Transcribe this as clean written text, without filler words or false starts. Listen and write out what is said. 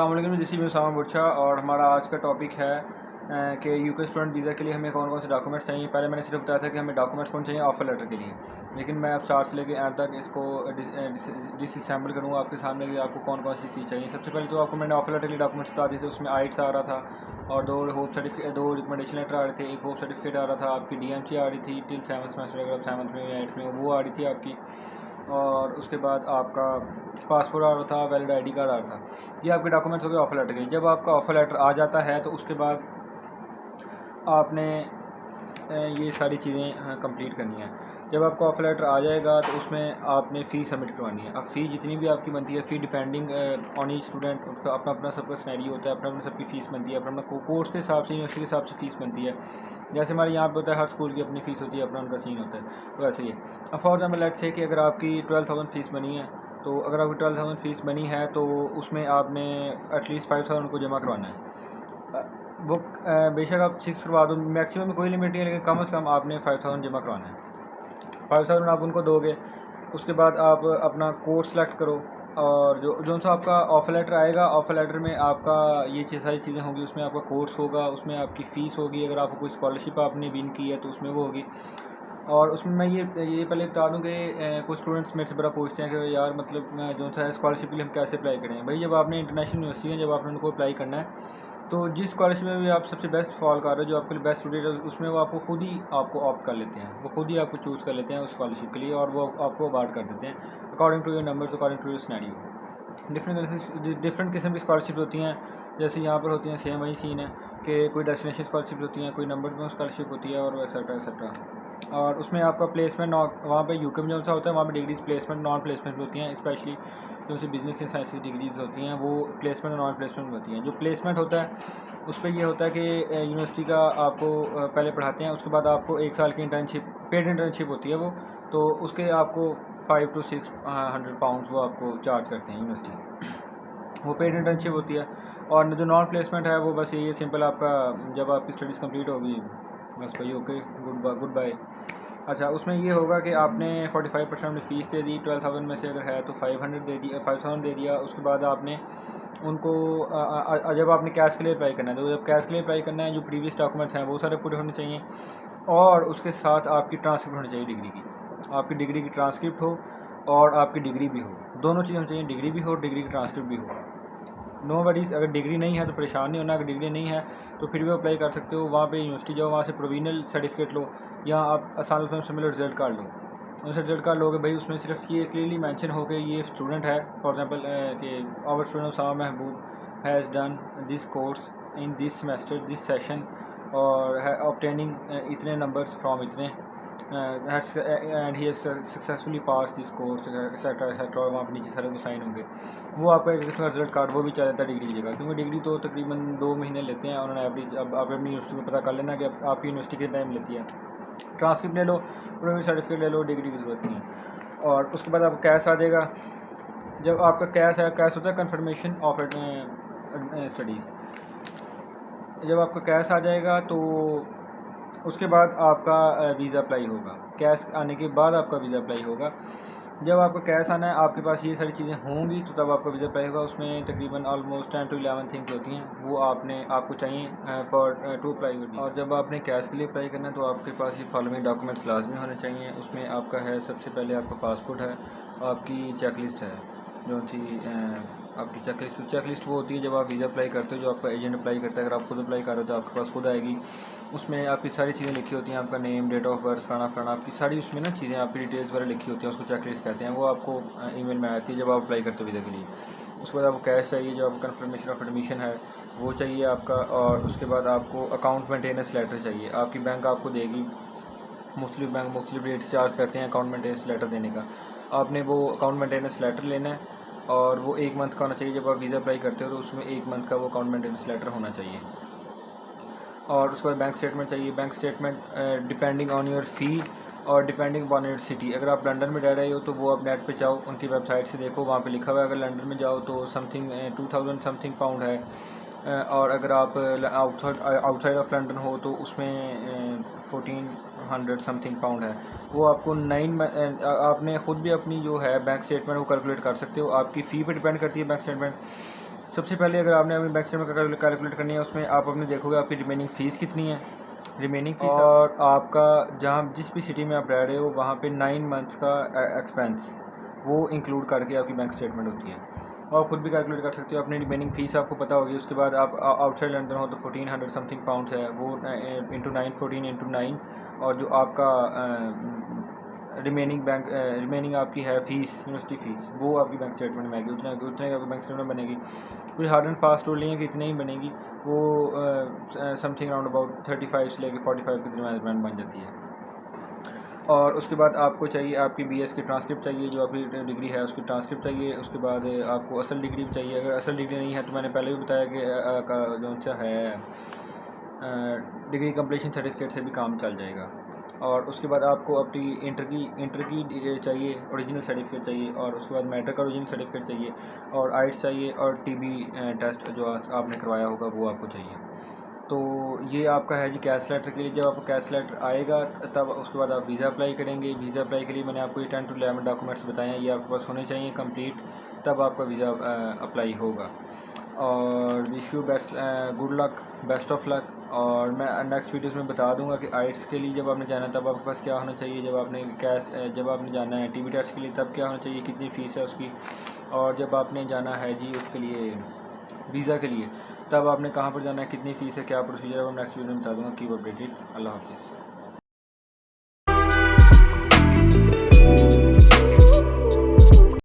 अस्सलाम वालेकुम, this is Usama बुर्चा और हमारा आज का टॉपिक है कि यूके स्टूडेंट वीज़ा के लिए हमें कौन कौन से डॉक्यूमेंट्स चाहिए। पहले मैंने सिर्फ बताया था कि हमें डॉक्यूमेंट्स कौन चाहिए ऑफर लेटर के लिए, लेकिन मैं अब स्टार्ट से लेके एंड तक इसको डिसअसेंबल करूँगा आपके सामने कि आपको कौन कौन सी चीज़ चाहिए। सबसे पहले तो आपको मैंने ऑफर लेटर के लिए डॉक्यूमेंट्स बता दिए थे। उसमें आइट्स आ रहा था और दो होप सर्टिफिकेट, दो रिकमेंडेशन लेटर आ रहे थे, एक होप सर्टिफिकेट आ रहा था, आपकी DMC आ रही थी टिल 7th सेमेस्टर, अगर आप 7th में या 8th में वो आ रही थी आपकी, और उसके बाद आपका पासपोर्ट आ रहा था, वैलिड ID कार्ड आ रहा था। ये आपके डॉक्यूमेंट्स हो गए ऑफर लेटर के। जब आपका ऑफर लेटर आ जाता है तो उसके बाद आपने ये सारी चीज़ें कंप्लीट करनी है। जब आपका ऑफर लेटर आ जाएगा तो उसमें आपने फ़ी सबमिट करवानी है। अब फ़ी जितनी भी आपकी बनती है, फ़ी डिपेंडिंग ऑन ईच स्टूडेंट, उसका अपना अपना सबका सिनेरियो होता है, अपना अपना सबकी फ़ीस बनती है, अपना अपना कोर्स के हिसाब से, यूनिवर्सिटी के हिसाब से फ़ीस बनती है। जैसे हमारे यहाँ पे होता है, हर स्कूल की अपनी फ़ीस होती है, अपना उनका सीन होता है, तो वैसे ही है। अब फॉर एग्जाम्पल लेट्स से कि अगर आपकी 12,000 फ़ीस बनी है, तो अगर आपकी 12,000 फ़ीस बनी है तो उसमें आपने एटलीस्ट 5,000 को जमा करवाना है। वो बेशक आप 6 करवा दो, मैक्सिमम में कोई लिमिट नहीं है, लेकिन कम से कम आपने 5,000 जमा करवाना है। 5,000 आप उनको दोगे, उसके बाद आप अपना कोर्स सेलेक्ट करो, और जो सा आपका ऑफर लेटर आएगा, ऑफर लेटर में आपका ये सारी चीज़ें होंगी। उसमें आपका कोर्स होगा, उसमें आपकी फ़ीस होगी, अगर आपको कोई स्कॉलरशिप आपने विन की है तो उसमें वो होगी। और उसमें मैं ये पहले बता दूं कि कुछ स्टूडेंट्स मेरे से बड़ा पूछते हैं कि यार मतलब जो सा है स्कॉलरशिप के लिए हम कैसे अप्लाई करें। भाई, जब आपने इंटरनेशनल यूनिवर्सिटी है, जब आपने उनको अप्लाई करना है, तो जिस स्कॉलरशिप में भी आप सबसे बेस्ट फॉल कर रहे हो, जो आपके लिए बेस्ट स्टूडेंट है, उसमें वो आपको खुद ही आपको ऑप्ट कर लेते हैं, वो खुद ही आपको चूज़ कर लेते हैं उस स्कॉलरशिप के लिए, और वो आपको अवार्ड कर देते हैं according to your numbers, according to your scenario. Different किस्म की स्कॉलरशिप होती हैं। जैसे यहाँ पर होती हैं, सेम वही सीन है कि कोई डेस्टिनेशन स्कॉलरशिप होती हैं, कोई नंबर में स्कॉलरशिप होती है, और एक्सेट्रा एक्सेट्रा। और उसमें आपका प्लेसमेंट वहाँ पे यूके में जो सा होता है, वहाँ पे डिग्रीज प्लेसमेंट नॉन प्लेसमेंट होती हैं। स्पेशली जो सी बिजनेस या साइंस डिग्रीज होती हैं, वो प्लेसमेंट और नॉन प्लेसमेंट होती हैं। जो प्लेसमेंट होता है उस पर यह होता है कि यूनिवर्सिटी का आपको पहले पढ़ाते हैं, उसके बाद आपको 1 साल की इंटर्नशिप, पेड इंटर्नशिप होती है वो, तो उसके आपको 5 to 600 पाउंड्स वो आपको चार्ज करते हैं यूनिवर्सिटी, वो पेड इंटर्नशिप होती है। और जो नॉन प्लेसमेंट है वो बस ये सिंपल आपका, जब आपकी स्टडीज़ कंप्लीट होगी, बस भाई ओके, गुड बाय। अच्छा, उसमें ये होगा कि आपने 45% अपनी फ़ीस दे दी, 12,000 में से अगर है तो 500 दे दिया, 5,000 दे दिया। उसके बाद आपने उनको जब आपने कैश के लिए अप्लाई करना है, तो जब कैश के लिए अप्लाई करना है, जो प्रीवियस डॉक्यूमेंट्स हैं वो सारे पूरे होने चाहिए, और उसके साथ आपकी ट्रांसक्रिप्ट होनी चाहिए डिग्री की। आपकी डिग्री की ट्रांसक्रिप्ट हो और आपकी डिग्री भी हो, दोनों चीज़ें होनी चाहिए, डिग्री भी हो, डिग्री की ट्रांसक्रिप्ट भी हो। नो वरीज, अगर डिग्री नहीं है तो परेशान नहीं होना। अगर डिग्री नहीं है तो फिर भी अप्लाई कर सकते हो। वहाँ पे यूनिवर्सिटी जाओ, वहाँ से प्रोविजनल सर्टिफिकेट लो, या आप आसान से मिलो रिजल्ट कार्ड लो। उनसे रिजल्ट कार्ड लोगे भाई, उसमें सिर्फ ये क्लियरली मेंशन हो कि ये स्टूडेंट है, फॉर एग्जांपल कि our student Usama Mehboob has done this course in this semester this session, और है ऑब्टेनिंग इतने नंबर्स फ्रॉम इतने, and he successfully pass this course etcetera etcetera, और वहाँ पर नीचे सारे को साइन होंगे। वो आपका एक किस्म का रिजल्ट कार्ड वो भी चल जाता है डिग्री की जगह, क्योंकि डिग्री तो तकरीबन 2 महीने लेते हैं उन्होंने एवरेज। अब आप अपनी यूनिवर्सिटी में पता कर लेना कि आपकी यूनिवर्सिटी कितना टाइम लेती है। ट्रांसक्रिप्ट ले लो, प्रोविजनल सर्टिफिकेट ले लो, डिग्री की ज़रूरत नहीं है। और उसके बाद आपको कैश आ जाएगा। जब आपका कैश है, कैश होता है कन्फर्मेशन ऑफ स्टडीज़। जब आपका कैश आ जाएगा तो उसके बाद आपका वीज़ा अप्लाई होगा। कैश आने के बाद आपका वीज़ा अप्लाई होगा। जब आपका कैश आना है, आपके पास ये सारी चीज़ें होंगी, तो तब आपका वीज़ा अप्लाई होगा। उसमें तकरीबन ऑलमोस्ट 10 to 11 थिंग्स होती हैं, वो आपको चाहिए फॉर टू अप्लाई वीज़ा। और जब आपने कैश के लिए अप्लाई करना है तो आपके पास ये फॉलोइंग डॉक्यूमेंट्स लाजमी होने चाहिए। उसमें आपका है, सबसे पहले आपका पासपोर्ट है, आपकी चेकलिस्ट है, जो थी आपकी चेकलिस्ट वो होती है जब आप वीज़ा अप्लाई करते हो, जो आपका एजेंट अप्लाई करता है। अगर आप खुद अप्लाई कर रहे हो तो आपके पास खुद आएगी। उसमें आपकी सारी चीज़ें लिखी होती हैं, आपका नेम, डेट ऑफ बर्थ, फलाना फलाना, आपकी सारी उसमें ना चीज़ें, आपकी डिटेल्स वगैरह लिखी होती हैं, उसको चेकलिस्ट कहते हैं। वो आपको ईमेल में आती है जब आप अप्लाई करते हो वीज़ा के लिए। उसके बाद आपको कैश चाहिए, जो आपका कन्फर्मेशन ऑफ एडमिशन है वो चाहिए आपका। और उसके बाद आपको अकाउंट मेंटेनेंस लेटर चाहिए। आपकी बैंक आपको देगी, मुख्तलिफ बैंक मुख्तलिफ रेट चार्ज करते हैं अकाउंट मेंटेनेंस लेटर देने का। आपने वो अकाउंट मेंटेनेंस लेटर लेना है, और वो 1 मंथ का होना चाहिए। जब आप वीज़ा अप्लाई करते हो तो उसमें 1 मंथ का वो अकाउंट मेंटेनेंस लेटर होना चाहिए। और उसके बाद बैंक स्टेटमेंट चाहिए। Bank statement depending on your fee और डिपेंडिंग ऑन योर सिटी। अगर आप लंदन में रह रहे हो तो वो आप नेट पे जाओ, उनकी वेबसाइट से देखो, वहाँ पे लिखा हुआ है। अगर लंदन में जाओ तो समथिंग 2000 समथिंग पाउंड है, और अगर आप आउटसाइड ऑफ लंदन हो तो उसमें 1400 समथिंग पाउंड है। वो आपको आपने ख़ुद भी अपनी जो है बैंक स्टेटमेंट वो कैलकुलेट कर सकते हो। आपकी फ़ी पे डिपेंड करती है बैंक स्टेटमेंट। सबसे पहले अगर आपने अपनी बैंक स्टेटमेंट कैलकुलेट करनी है, उसमें आप अपने देखोगे आपकी रिमेनिंग फ़ीस कितनी है, रिमेनिंग फ़ीस, और आपका जहाँ जिस भी सिटी में आप रह रहे हो वहाँ पे 9 मंथ्स का एक्सपेंस वो इंक्लूड करके आपकी बैंक स्टेटमेंट होती है। और खुद भी कैलकुलेट कर सकते हो, अपनी रिमेनिंग फ़ीस आपको पता होगी। उसके बाद आप आउटसाइड लंदन हो तो 1400 समथिंग पाउंड्स है, वो इंटू 9, 14 इंटू 9, और जो आपका रिमेनिंग आपकी है फ़ीस, यूनिवर्सिटी फ़ीस, वो आपकी बैंक स्टेटमेंट में आएगी। उतने उतने आपकी बैंक स्टेटमेंट बनेगी। कोई हार्ड एंड फास्ट रूल नहीं है कि इतनी ही बनेगी, वो समथिंग अराउंड अबाउट 35 से लेकर 45 के दरमियान बन जाती है। और उसके बाद आपको चाहिए आपकी बीएस की ट्रांसक्रिप्ट चाहिए, जो आपकी डिग्री है उसकी ट्रांसक्रिप्ट चाहिए। उसके बाद आपको असल डिग्री भी चाहिए। अगर असल डिग्री नहीं है तो मैंने पहले भी बताया कि का जो अच्छा है डिग्री कंप्लीशन सर्टिफिकेट से भी काम चल जाएगा। और उसके बाद आपको अपनी इंटर की चाहिए, ओरिजिनल सर्टिफिकेट चाहिए। और उसके बाद मैट्रिक का ओरिजिनल सर्टिफिकेट चाहिए, और आइट्स चाहिए, और टीबी टेस्ट जो आपने करवाया होगा वो आपको चाहिए। तो ये आपका है जी कैश लेटर के लिए। जब आपको कैश लेटर आएगा तब उसके बाद आप वीज़ा अप्लाई करेंगे। वीज़ा अप्लाई के लिए मैंने आपको ये 10 to 11 डॉक्यूमेंट्स बताए हैं, ये आपके पास होने चाहिए कंप्लीट, तब आपका वीज़ा अप्लाई होगा। और wish you best, good luck, best of luck. और मैं नेक्स्ट वीडियोस में बता दूंगा कि आइट्स के लिए जब आपने जाना है तब आपके पास क्या होना चाहिए, जब आपने जाना है टीबी टेस्ट के लिए तब क्या होना चाहिए, कितनी फ़ीस है उसकी, और जब आपने जाना है जी उसके लिए वीज़ा के लिए तब आपने कहाँ पर जाना है, कितनी फ़ीस है, क्या प्रोसीजर है, वो नेक्स्ट वीडियो में बता दूंगा। Keep updated. अल्लाह हाफिज़।